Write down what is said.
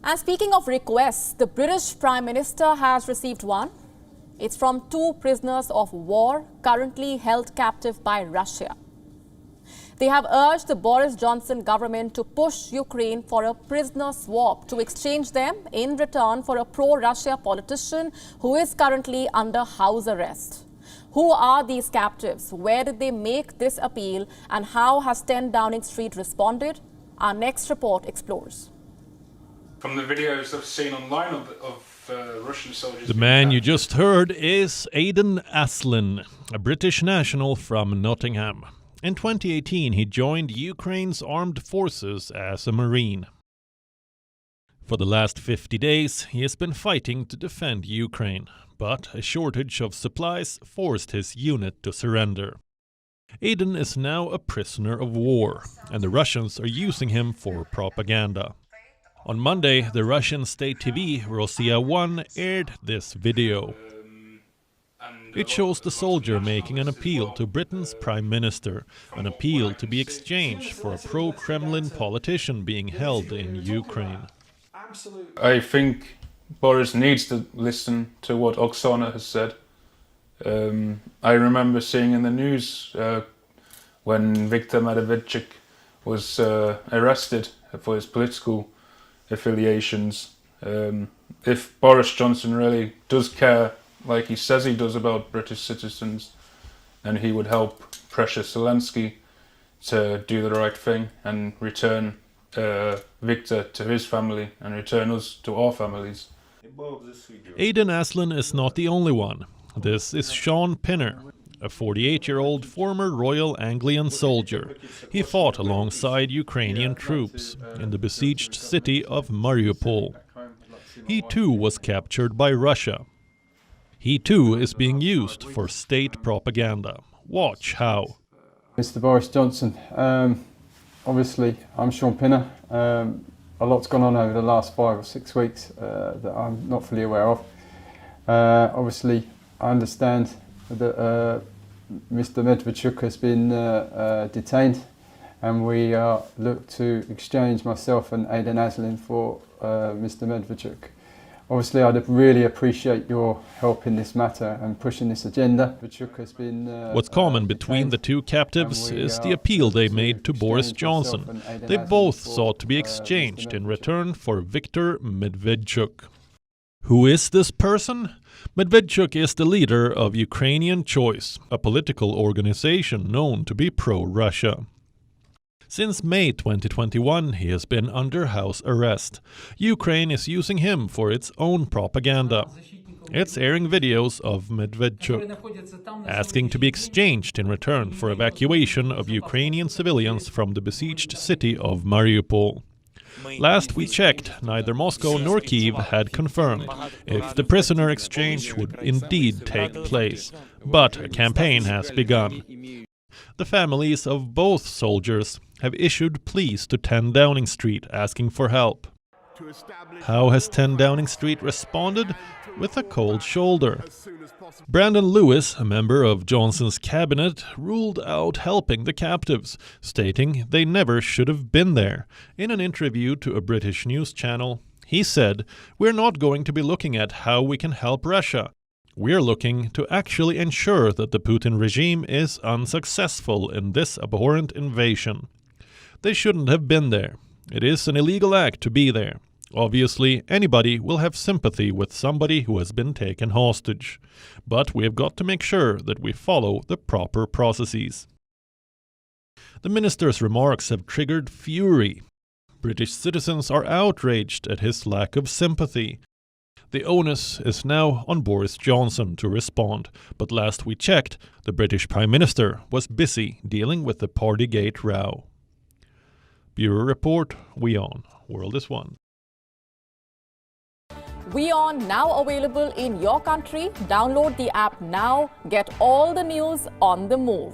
And speaking of requests, the British Prime Minister has received one. It's from 2 prisoners of war currently held captive by Russia. They have urged the Boris Johnson government to push Ukraine for a prisoner swap to exchange them in return for a pro-Russia politician who is currently under house arrest. Who are these captives? Where did they make this appeal? And how has 10 Downing Street responded? Our next report explores. From the videos I've seen online of Russian soldiers... The man you just heard is Aiden Aslin, a British national from Nottingham. In 2018, he joined Ukraine's armed forces as a Marine. For the last 50 days, he has been fighting to defend Ukraine, but a shortage of supplies forced his unit to surrender. Aiden is now a prisoner of war, and the Russians are using him for propaganda. On Monday, the Russian state TV, Rossiya 1, aired this video. It shows the soldier making an appeal to Britain's Prime Minister, an appeal to be exchanged for a pro-Kremlin politician being held in Ukraine. I think Boris needs to listen to what Oksana has said. I remember seeing in the news when Viktor Medvedchuk was arrested for his political affiliations. If Boris Johnson really does care, like he says he does, about British citizens, and he would help pressure Zelensky to do the right thing and return Viktor to his family and return us to our families. Aiden Aslin is not the only one. This is Sean Pinner, a 48-year-old former Royal Anglian soldier. He fought alongside Ukrainian troops in the besieged city of Mariupol. He too was captured by Russia. He too is being used for state propaganda. Watch how. Mr. Boris Johnson, obviously I'm Sean Pinner. A lot's gone on over the last 5 or 6 weeks that I'm not fully aware of. Obviously I understand that Mr. Medvedchuk has been detained, and we look to exchange myself and Aiden Aslin for Mr. Medvedchuk. Obviously, I'd really appreciate your help in this matter and pushing this agenda. Has been, What's common between the 2 captives is the appeal they made to Boris Johnson. They both sought to be exchanged in return for Viktor Medvedchuk. Who is this person? Medvedchuk is the leader of Ukrainian Choice, a political organization known to be pro-Russia. Since May 2021, he has been under house arrest. Ukraine is using him for its own propaganda. It's airing videos of Medvedchuk, asking to be exchanged in return for evacuation of Ukrainian civilians from the besieged city of Mariupol. Last we checked, neither Moscow nor Kyiv had confirmed if the prisoner exchange would indeed take place, but a campaign has begun. The families of both soldiers have issued pleas to 10 Downing Street asking for help. How has 10 Downing Street responded? With a cold shoulder. Brandon Lewis, a member of Johnson's cabinet, ruled out helping the captives, stating they never should have been there. In an interview to a British news channel, he said, "We're not going to be looking at how we can help Russia. We're looking to actually ensure that the Putin regime is unsuccessful in this abhorrent invasion. They shouldn't have been there. It is an illegal act to be there. Obviously, anybody will have sympathy with somebody who has been taken hostage. But we have got to make sure that we follow the proper processes." The minister's remarks have triggered fury. British citizens are outraged at his lack of sympathy. The onus is now on Boris Johnson to respond, but last we checked, the British Prime Minister was busy dealing with the Partygate row. Bureau Report, WION, World is One. WION now available in your country. Download the app now. Get all the news on the move.